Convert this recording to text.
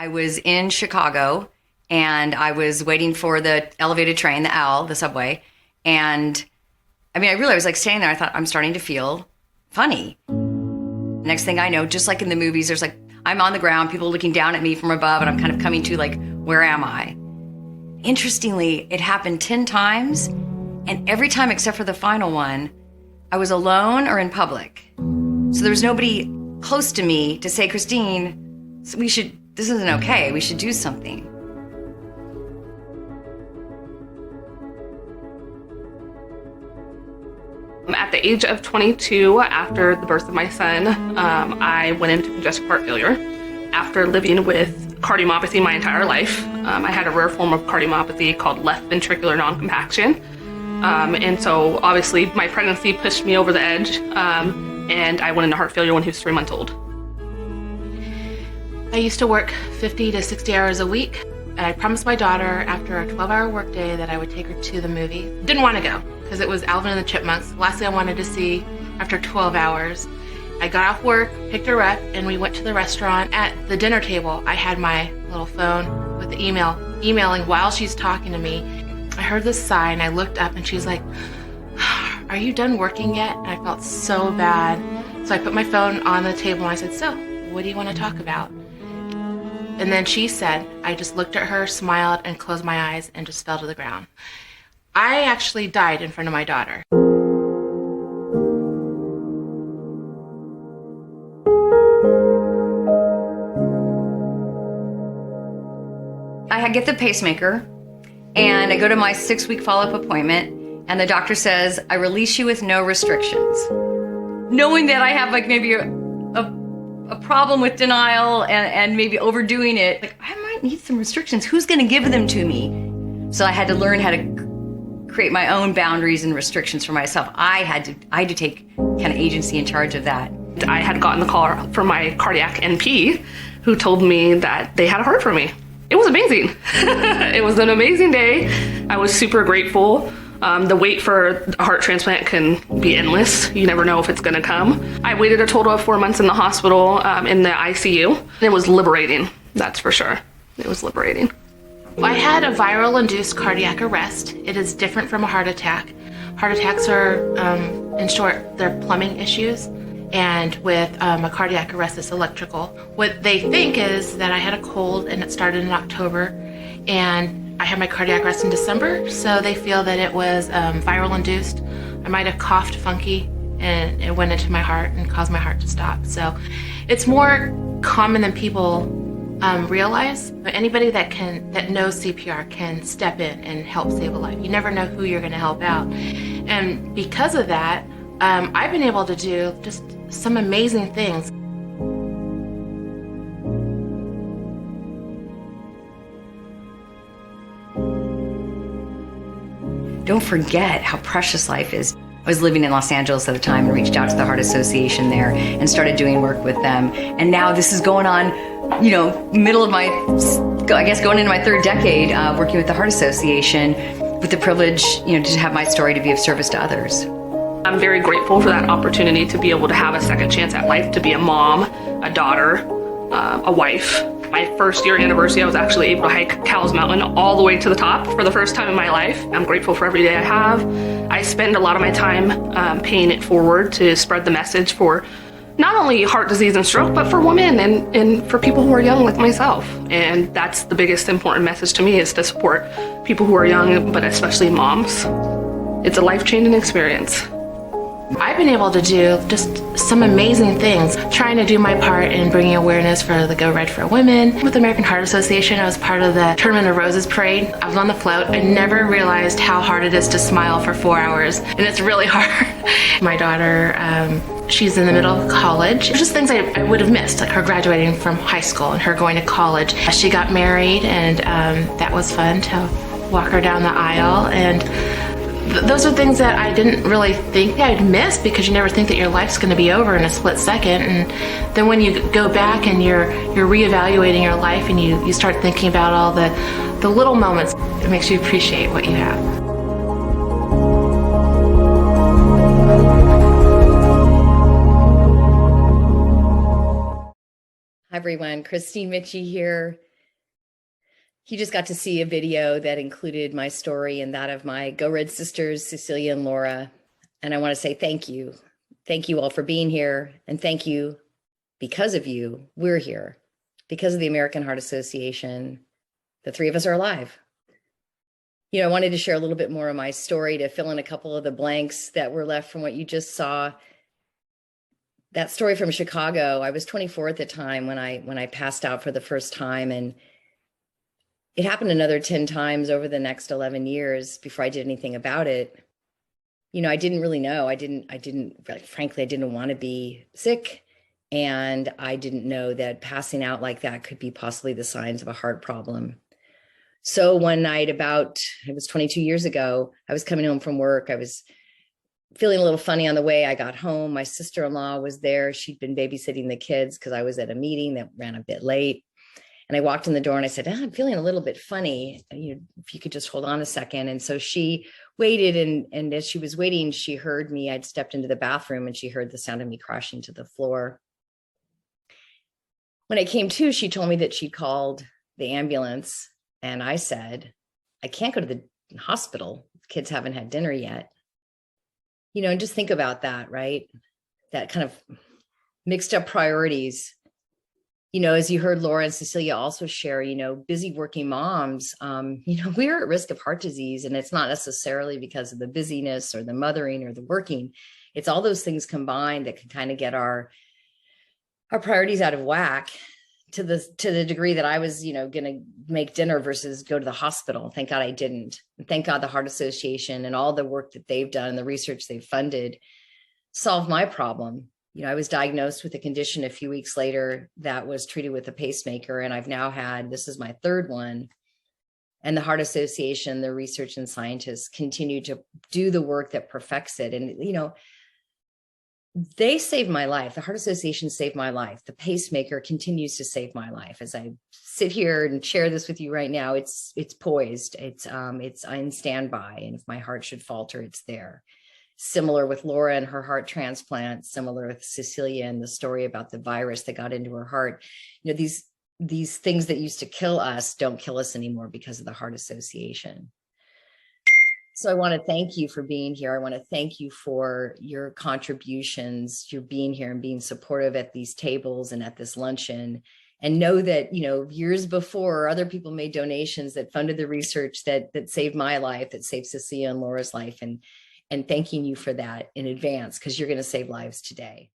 I was in Chicago and I was waiting for the elevated train, the subway. And I mean, I was like standing there. I thought, I'm starting to feel funny. Next thing I know, just like in the movies, there's like, I'm on the ground, people looking down at me from above, and I'm kind of coming to like, where am I? Interestingly, it happened 10 times. And every time except for the final one, I was alone or in public. So there was nobody close to me to say, Kristine, this isn't okay. We should do something. At the age of 22, after the birth of my son, I went into congestive heart failure. After living with cardiomyopathy my entire life, I had a rare form of cardiomyopathy called left ventricular non-compaction. And so obviously my pregnancy pushed me over the edge, and I went into heart failure when he was 3 months old. I used to work 50 to 60 hours a week. I promised my daughter after a 12-hour workday that I would take her to the movie. Didn't want to go because it was Alvin and the Chipmunks. Last thing I wanted to see after 12 hours. I got off work, picked her up, and we went to the restaurant. At the dinner table, I had my little phone with the emailing while she's talking to me. I heard this sigh and I looked up and she's like, "Are you done working yet?" And I felt so bad. So I put my phone on the table and I said, "So, what do you want to talk about?" And then she said, I just looked at her, smiled, and closed my eyes and just fell to the ground. I actually died in front of my daughter. I get the pacemaker and I go to my 6-week follow-up appointment and the doctor says, I release you with no restrictions. Knowing that I have like maybe a problem with denial and maybe overdoing it, like I might need some restrictions. Who's going to give them to me? So I had to learn how to create my own boundaries and restrictions for myself. I had to take kind of agency in charge of that. I had gotten the call from my cardiac NP who told me that they had a heart for me. It was amazing. It was an amazing day. I was super grateful. The wait for a heart transplant can be endless. You never know if it's gonna come. I waited a total of 4 months in the hospital, in the ICU. It was liberating, that's for sure. It was liberating. I had a viral-induced cardiac arrest. It is different from a heart attack. Heart attacks are, in short, they're plumbing issues. And with a cardiac arrest, it's electrical. What they think is that I had a cold and it started in October, and I had my cardiac arrest in December, so they feel that it was viral induced. I might have coughed funky and it went into my heart and caused my heart to stop. So it's more common than people realize. Anybody that knows CPR can step in and help save a life. You never know who you're going to help out. And because of that, I've been able to do just some amazing things. Don't forget how precious life is. I was living in Los Angeles at the time and reached out to the Heart Association there and started doing work with them. And now this is going on, middle of my, I guess going into my 3rd decade, working with the Heart Association with the privilege, to have my story to be of service to others. I'm very grateful for that opportunity to be able to have a second chance at life, to be a mom, a daughter, a wife. My 1st year anniversary, I was actually able to hike Cowles Mountain all the way to the top for the first time in my life. I'm grateful for every day I have. I spend a lot of my time paying it forward to spread the message for not only heart disease and stroke, but for women and for people who are young like myself. And that's the biggest important message to me, is to support people who are young, but especially moms. It's a life-changing experience. I've been able to do just some amazing things, trying to do my part in bringing awareness for the Go Red for Women. With the American Heart Association, I was part of the Tournament of Roses parade. I was on the float. I never realized how hard it is to smile for 4 hours, and it's really hard. My daughter, she's in the middle of college. Just things I would have missed, like her graduating from high school and her going to college. She got married, and that was fun to walk her down the aisle. And those are things that I didn't really think I'd miss, because you never think that your life's going to be over in a split second. And then when you go back and you're reevaluating your life and you start thinking about all the little moments, it makes you appreciate what you have. Hi everyone, Kristine Michie here. You just got to see a video that included my story and that of my Go Red sisters, Cecilia and Laura. And I want to say thank you. Thank you all for being here. And thank you, because of you, we're here. Because of the American Heart Association, the three of us are alive. I wanted to share a little bit more of my story to fill in a couple of the blanks that were left from what you just saw. That story from Chicago, I was 24 at the time when I passed out for the first time, and it happened another 10 times over the next 11 years before I did anything about it. I didn't really know. Frankly, I didn't want to be sick. And I didn't know that passing out like that could be possibly the signs of a heart problem. So one night it was 22 years ago, I was coming home from work. I was feeling a little funny on the way I got home. My sister-in-law was there. She'd been babysitting the kids because I was at a meeting that ran a bit late. And I walked in the door and I said, I'm feeling a little bit funny. If you could just hold on a second. And so she waited. And as she was waiting, she heard me. I'd stepped into the bathroom and she heard the sound of me crashing to the floor. When I came to, she told me that she'd called the ambulance. And I said, I can't go to the hospital. Kids haven't had dinner yet. And just think about that, right? That kind of mixed up priorities. As you heard Laura and Cecilia also share, busy working moms, we're at risk of heart disease. And it's not necessarily because of the busyness or the mothering or the working. It's all those things combined that can kind of get our priorities out of whack to the degree that I was, going to make dinner versus go to the hospital. Thank God I didn't. And thank God the Heart Association and all the work that they've done and the research they've funded solved my problem. I was diagnosed with a condition a few weeks later that was treated with a pacemaker. And I've now this is my third one. And the Heart Association, the research and scientists continue to do the work that perfects it. And, they saved my life. The Heart Association saved my life. The pacemaker continues to save my life. As I sit here and share this with you right now, it's poised. It's in standby. And if my heart should falter, it's there. Similar with Laura and her heart transplant, similar with Cecilia and the story about the virus that got into her heart. These things that used to kill us don't kill us anymore because of the Heart Association. So I want to thank you for being here. I want to thank you for your contributions, your being here and being supportive at these tables and at this luncheon. And know that, years before, other people made donations that funded the research that saved my life, that saved Cecilia and Laura's life. And thanking you for that in advance, because you're going to save lives today.